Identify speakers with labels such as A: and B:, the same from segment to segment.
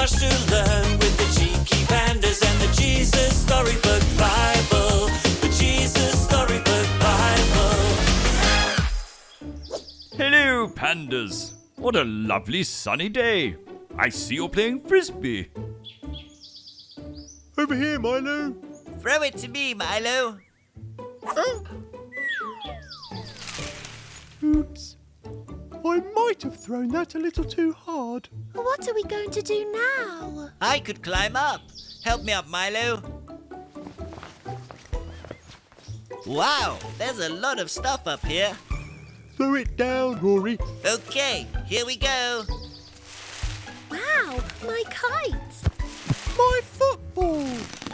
A: much to learn with the Cheeky Pandas and the Jesus Storybook Bible. The Jesus Storybook Bible.
B: Hello, Pandas. What a lovely sunny day. I see you're playing Frisbee.
C: Over here, Milo.
D: Throw it to me, Milo.
C: Oops. I might have thrown that a little too hard.
E: What are we going to do now?
D: I could climb up. Help me up, Milo. Wow, there's a lot of stuff up here.
C: Throw it down, Rory.
D: Okay, here we go.
E: Wow, my kite.
C: My football.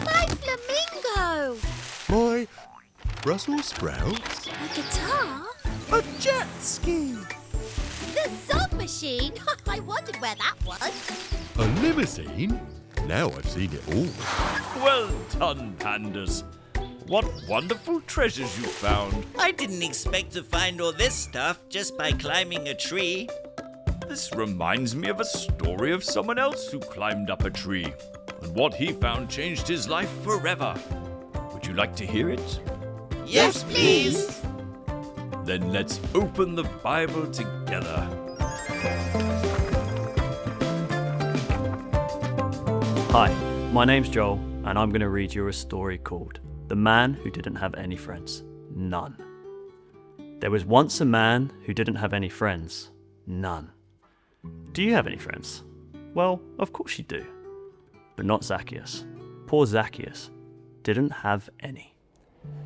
E: My flamingo.
C: My Brussels sprouts.
E: A guitar.
C: A jet ski.
E: The song machine. I wondered where that was.
C: A limousine. Now I've seen it all.
B: Well done, Pandas. What wonderful treasures you found.
D: I didn't expect to find all this stuff just by climbing a tree.
B: This reminds me of a story of someone else who climbed up a tree, and what he found changed his life forever. Would you like to hear it?
D: Yes, please.
B: Then let's open the Bible together.
F: Hi, my name's Joel, and I'm going to read you a story called The Man Who Didn't Have Any Friends. None. There was once a man who didn't have any friends. None. Do you have any friends? Well, of course you do. But not Zaccheus. Poor Zaccheus didn't have any.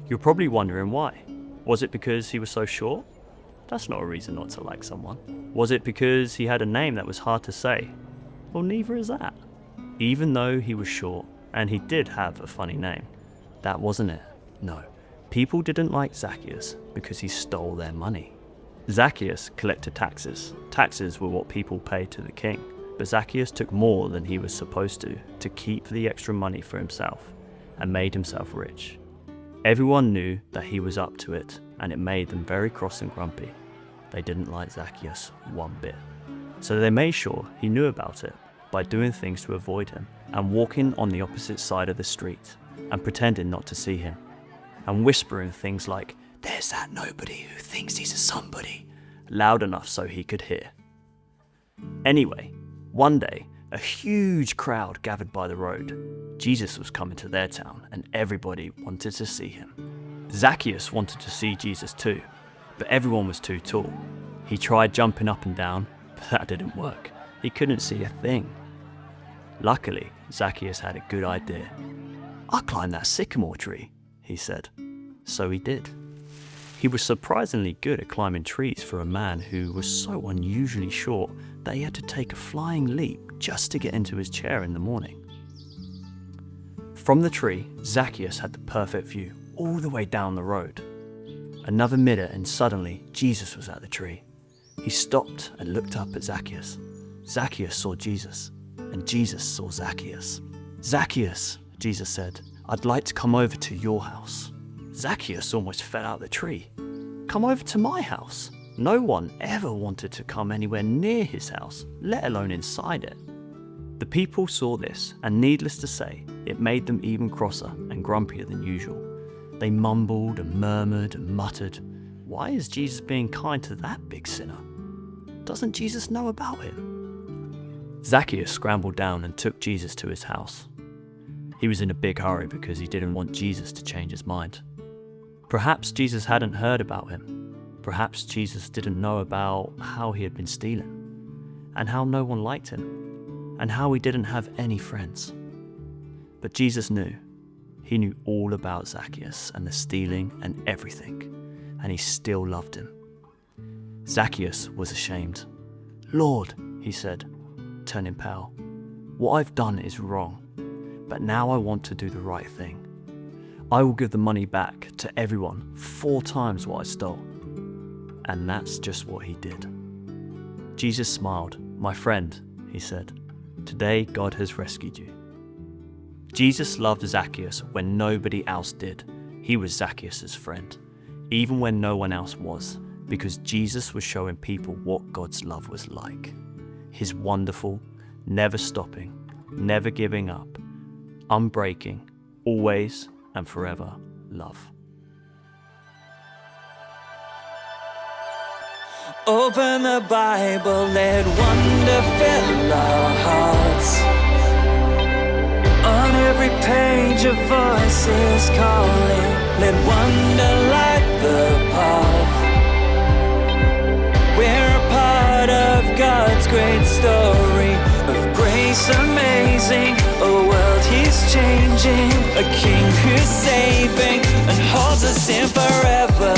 F: You're probably wondering why. Was it because he was so short? That's not a reason not to like someone. Was it because he had a name that was hard to say? Well, neither is that. Even though he was short, and he did have a funny name, that wasn't it. No, people didn't like Zaccheus because he stole their money. Zaccheus collected taxes. Taxes were what people paid to the king, but Zaccheus took more than he was supposed to keep the extra money for himself, and made himself rich. Everyone knew that he was up to it, and it made them very cross and grumpy. They didn't like Zaccheus one bit. So they made sure he knew about it by doing things to avoid him, and walking on the opposite side of the street, and pretending not to see him, and whispering things like, "There's that nobody who thinks he's a somebody," loud enough so he could hear. Anyway, one day, a huge crowd gathered by the road. Jesus was coming to their town, and everybody wanted to see him. Zaccheus wanted to see Jesus too, but everyone was too tall. He tried jumping up and down, but that didn't work. He couldn't see a thing. Luckily, Zaccheus had a good idea. "I'll climb that sycamore tree," he said. So he did. He was surprisingly good at climbing trees for a man who was so unusually short that he had to take a flying leap just to get into his chair in the morning. From the tree, Zaccheus had the perfect view all the way down the road. Another minute and suddenly Jesus was at the tree. He stopped and looked up at Zaccheus. Zaccheus saw Jesus, and Jesus saw Zaccheus. "Zaccheus," Jesus said, "I'd like to come over to your house." Zaccheus almost fell out of the tree. "Come over to my house." No one ever wanted to come anywhere near his house, let alone inside it. The people saw this, and needless to say, it made them even crosser and grumpier than usual. They mumbled and murmured and muttered, "Why is Jesus being kind to that big sinner? Doesn't Jesus know about him?" Zaccheus scrambled down and took Jesus to his house. He was in a big hurry because he didn't want Jesus to change his mind. Perhaps Jesus hadn't heard about him. Perhaps Jesus didn't know about how he had been stealing, and how no one liked him, and how he didn't have any friends. But Jesus knew. He knew all about Zaccheus and the stealing and everything, and he still loved him. Zaccheus was ashamed. "Lord," he said, turning pale, "what I've done is wrong, but now I want to do the right thing. I will give the money back to everyone 4 times what I stole." And that's just what he did. Jesus smiled. "My friend," he said, "today God has rescued you." Jesus loved Zaccheus when nobody else did. He was Zaccheus' friend, even when no one else was, because Jesus was showing people what God's love was like. His wonderful, never stopping, never giving up, unbreaking, always and forever love.
A: Open the Bible, let wonder fill our hearts. On every page a voice is calling, let wonder light the path. We're a part of God's great story of grace amazing, a world He's changing, a King who's saving and holds us in forever